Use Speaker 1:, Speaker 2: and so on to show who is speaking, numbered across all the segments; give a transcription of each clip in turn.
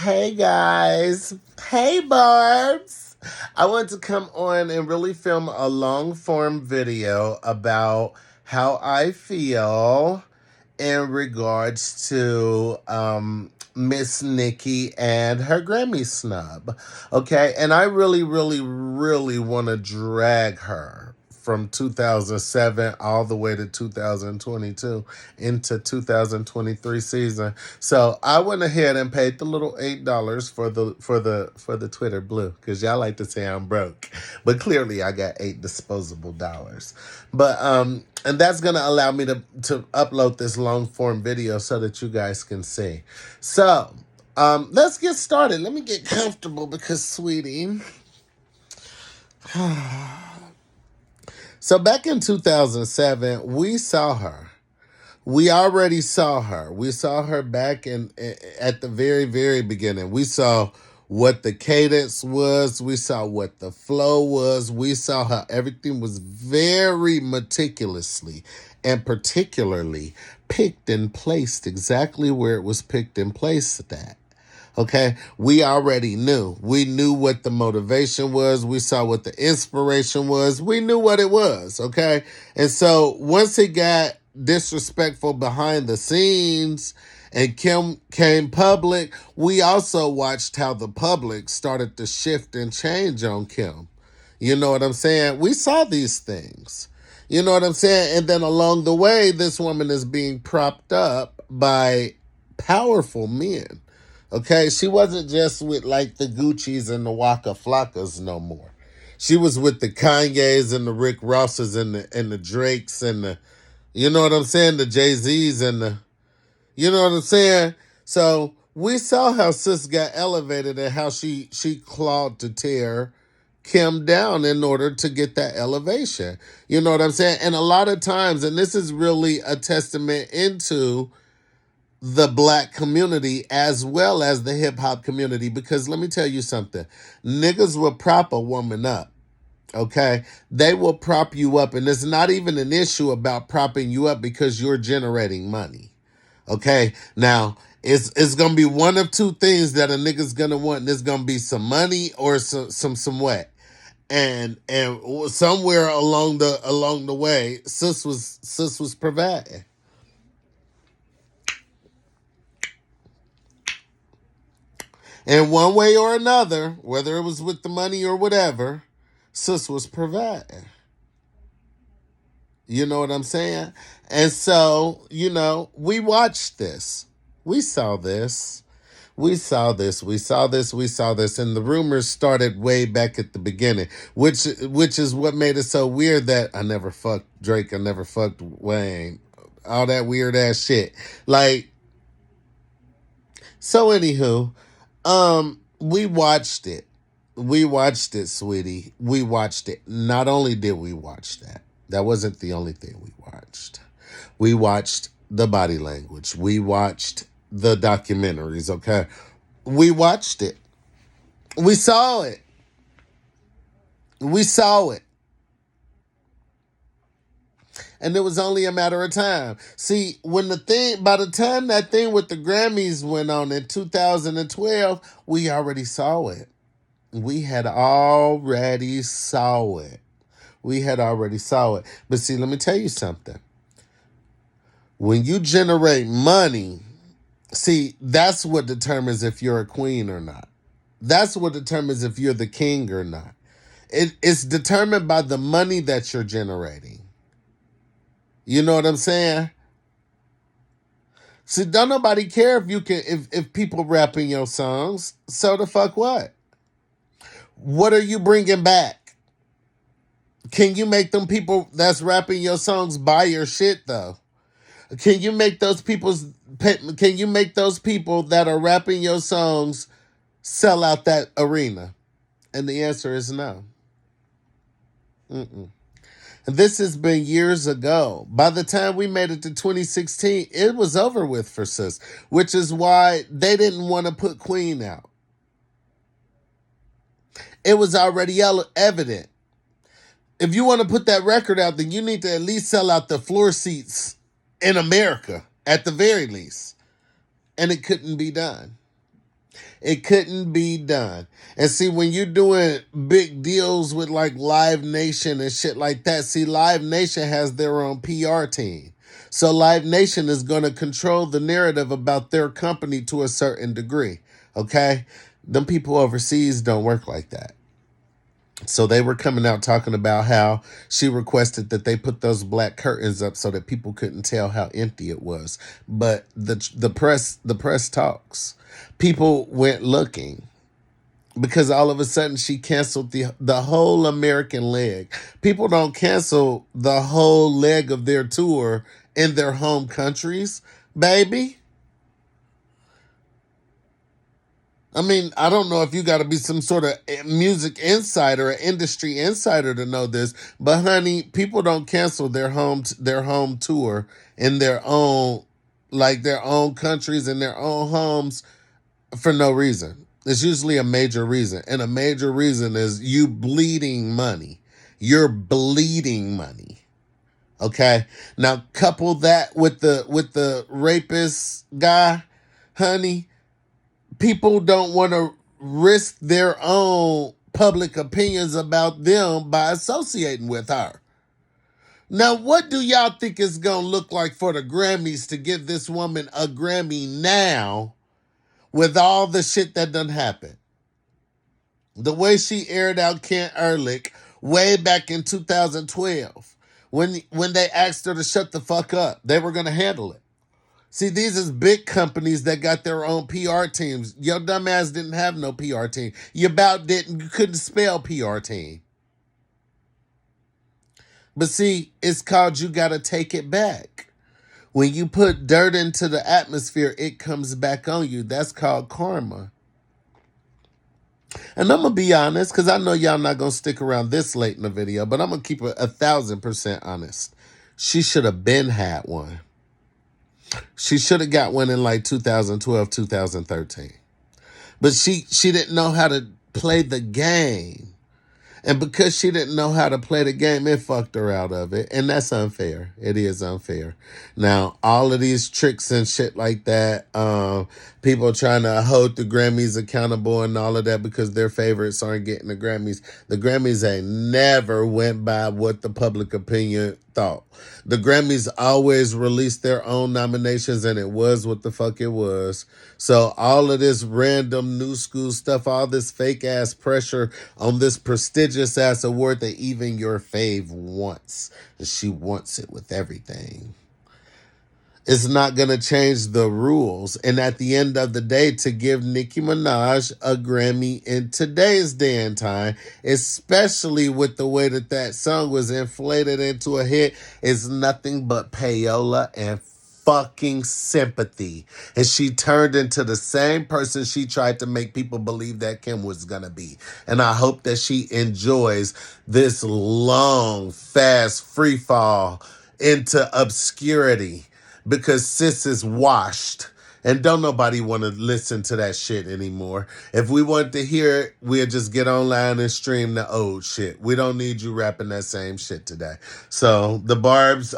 Speaker 1: Hey guys. Hey Barbs. I want to come on and really film a long form video about how I feel in regards to Miss Nicki and her Grammy snub. Okay, and I really want to drag her from 2007 all the way to 2022 into 2023 season. So I went ahead and paid the little $8 for the Twitter blue because y'all like to say I'm broke, but clearly I got eight disposable dollars. But and that's gonna allow me to upload this long form video so that you guys can see. So let's get started. Let me get comfortable because, sweetie. So back in 2007, we saw her. We already saw her. We saw her back at the very beginning. We saw what the cadence was. We saw what the flow was. We saw how everything was very meticulously and particularly picked and placed exactly where it was picked and placed at. Okay, we already knew. We knew what the motivation was. We saw what the inspiration was. We knew what it was. Okay, and so once it got disrespectful behind the scenes and Kim came public, we also watched how the public started to shift and change on Kim. You know what I'm saying? We saw these things. You know what I'm saying? And then along the way, this woman is being propped up by powerful men. Okay, she wasn't just with like the Gucci's and the Waka Flockas no more. She was with the Kanyes and the Rick Rosses and the Drakes and the, you know what I'm saying, the Jay-Z's and the, you know what I'm saying. So we saw how sis got elevated and how she clawed to tear Kim down in order to get that elevation. You know what I'm saying? And a lot of times, and this is really a testament into the black community as well as the hip hop community, because let me tell you something. Niggas will prop a woman up. Okay, they will prop you up, and it's not even an issue about propping you up because you're generating money. Okay, now it's gonna be one of two things that a nigga's gonna want. And it's gonna be some money or some wet. And somewhere along the way, sis was providing. And one way or another, whether it was with the money or whatever, sis was providing. You know what I'm saying? And so, we watched this. We saw this. We saw this. We saw this. We saw this. And the rumors started way back at the beginning, which is what made it so weird that I never fucked Drake. I never fucked Wayne. All that weird ass shit. Like, so anywho, we watched it. We watched it, sweetie. We watched it. Not only did we watch that, that wasn't the only thing we watched. We watched the body language. We watched the documentaries, okay? We watched it. We saw it. We saw it. And it was only a matter of time. See, by the time that thing with the Grammys went on in 2012, we already saw it. We had already saw it. We had already saw it. But see, let me tell you something. When you generate money, see, that's what determines if you're a queen or not. That's what determines if you're the king or not. It's determined by the money that you're generating. You know what I'm saying? See, don't nobody care if people rapping your songs. So the fuck what? What are you bringing back? Can you make them people that's rapping your songs buy your shit though? Can you make those people that are rapping your songs sell out that arena? And the answer is no. This has been years ago. By the time we made it to 2016, it was over with for sis, which is why they didn't want to put Queen out. It was already evident. If you want to put that record out, then you need to at least sell out the floor seats in America, at the very least. And it couldn't be done. It couldn't be done. And see, when you're doing big deals with like Live Nation and shit like that, see, Live Nation has their own PR team. So Live Nation is going to control the narrative about their company to a certain degree. Okay? Them people overseas don't work like that. So they were coming out talking about how she requested that they put those black curtains up so that people couldn't tell how empty it was. But the press talks. People went looking because all of a sudden she canceled the whole American leg. People don't cancel the whole leg of their tour in their home countries, baby. I mean, I don't know if you got to be some sort of music insider or industry insider to know this, but honey, people don't cancel their home tour in their own their own countries and their own homes for no reason. It's usually a major reason, and a major reason is you bleeding money. You're bleeding money. Okay? Now couple that with the rapist guy, honey, people don't want to risk their own public opinions about them by associating with her. Now, what do y'all think it's going to look like for the Grammys to give this woman a Grammy now with all the shit that done happened? The way she aired out Kent Ehrlich way back in 2012 when they asked her to shut the fuck up, they were going to handle it. See, these is big companies that got their own PR teams. Your dumb ass didn't have no PR team. You couldn't spell PR team. But see, it's called you gotta take it back. When you put dirt into the atmosphere, it comes back on you. That's called karma. And I'm gonna be honest, because I know y'all not gonna stick around this late in the video, but I'm gonna keep it 1,000% honest. She should have been had one. She should have got one in like 2012, 2013. But she didn't know how to play the game. And because she didn't know how to play the game, it fucked her out of it. And that's unfair. It is unfair. Now, all of these tricks and shit like that, people trying to hold the Grammys accountable and all of that because their favorites aren't getting the Grammys. The Grammys ain't never went by what the public opinion thought. The Grammys always released their own nominations, and it was what the fuck it was. So all of this random new school stuff, all this fake ass pressure on this prestigious ass award that even your fave wants, and she wants it with everything. It's not going to change the rules. And at the end of the day, to give Nicki Minaj a Grammy in today's day and time, especially with the way that song was inflated into a hit, is nothing but payola and fucking sympathy. And she turned into the same person she tried to make people believe that Kim was going to be. And I hope that she enjoys this long, fast free fall into obscurity, because sis is washed. And don't nobody want to listen to that shit anymore. If we want to hear it, we'll just get online and stream the old shit. We don't need you rapping that same shit today. So the Barbs,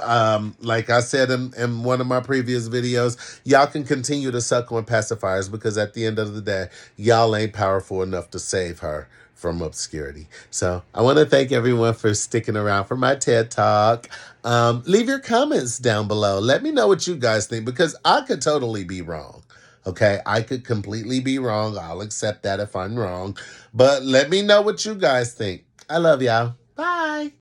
Speaker 1: like I said in one of my previous videos, y'all can continue to suck on pacifiers, because at the end of the day, y'all ain't powerful enough to save her from obscurity. So I want to thank everyone for sticking around for my TED Talk. Leave your comments down below. Let me know what you guys think, because I could totally be wrong. Okay, I could completely be wrong. I'll accept that if I'm wrong. But let me know what you guys think. I love y'all. Bye.